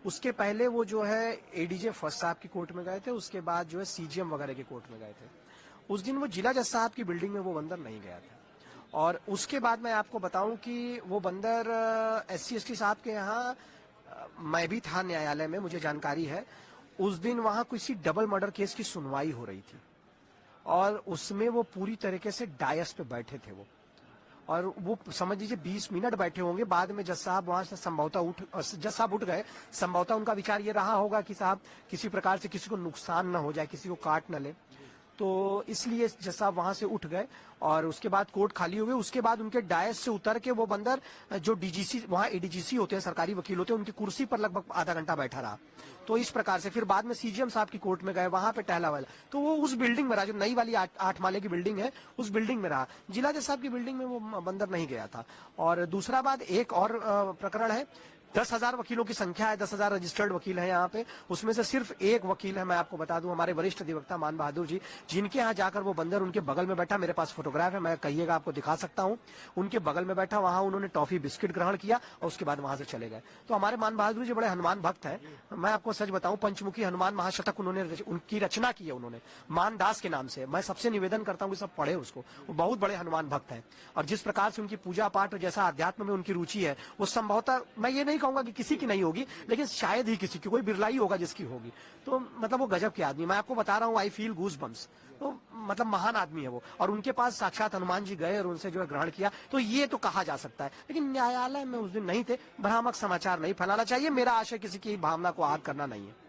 उसके पहले वो जो है एडीजे फर्स्ट साहब की कोर्ट में गए थे, उसके बाद जो है सीजीएम वगैरह की कोर्ट में गए थे। उस दिन वो जिला जज साहब की बिल्डिंग में वो बंदर नहीं गया था। और उसके बाद मैं आपको बताऊं कि वो बंदर SC ST साहब के यहाँ मैं भी था न्यायालय में, मुझे जानकारी है। उस दिन वहां किसी डबल मर्डर केस की सुनवाई हो रही थी और उसमें वो पूरी तरीके से डायस पे बैठे थे वो, और वो समझ लीजिए 20 मिनट बैठे होंगे। बाद में जज साहब वहां से जज साहब उठ गए। संभवतः उनका विचार ये रहा होगा कि साहब किसी प्रकार से किसी को नुकसान न हो जाए, किसी को काट न ले, तो इसलिए जज साहब वहां से उठ गए और उसके बाद कोर्ट खाली हो गई। उसके बाद उनके डायस से उतर के वो बंदर जो डीजीसी वहां एडीजीसी होते हैं, सरकारी वकील होते हैं, उनकी कुर्सी पर लगभग आधा घंटा बैठा रहा। तो इस प्रकार से फिर बाद में सीजीएम साहब की कोर्ट में गए, वहां पे टहला वाला, तो वो उस बिल्डिंग में रहा, जो नई वाली 8 माले की बिल्डिंग है, उस बिल्डिंग में रहा। जिला जज साहब की बिल्डिंग में वो बंदर नहीं गया था। और दूसरा बात, एक और प्रकरण है। 10,000 वकीलों की संख्या है, 10,000 रजिस्टर्ड वकील हैं यहाँ पे। उसमें से सिर्फ एक वकील है, मैं आपको बता दूं, हमारे वरिष्ठ अधिवक्ता मान बहादुर जी, जिनके यहाँ जाकर वो बंदर उनके बगल में बैठा। मेरे पास फोटोग्राफ है, मैं कहिएगा आपको दिखा सकता हूँ। उनके बगल में बैठा, वहां उन्होंने टॉफी बिस्किट ग्रहण किया और उसके बाद वहां से चले गए। तो हमारे मान बहादुर जी बड़े हनुमान भक्त हैं। मैं आपको सच बताऊं, पंचमुखी हनुमान महाशतक उनकी रचना की है उन्होंने, मानदास के नाम से। मैं सबसे निवेदन करता हूँ कि सब पढ़े उसको। वो बहुत बड़े हनुमान भक्त हैं और जिस प्रकार से उनकी पूजा पाठ और जैसा अध्यात्म में उनकी रुचि है, वो संभवतः, मैं ये नहीं कहूंगा कि किसी की नहीं होगी, लेकिन शायद ही किसी की, कोई बिरला ही होगा जिसकी होगी। तो मतलब वो गजब के आदमी, मैं आपको बता रहा हूँ, आई फील गूज बम्स। तो मतलब महान आदमी है वो, और उनके पास साक्षात हनुमान जी गए और उनसे जो है ग्रहण किया, तो ये तो कहा जा सकता है। लेकिन न्यायालय में उस दिन नहीं थे, भ्रामक समाचार नहीं फैलाना चाहिए। मेरा आशय किसी की भावना को आहत करना नहीं है।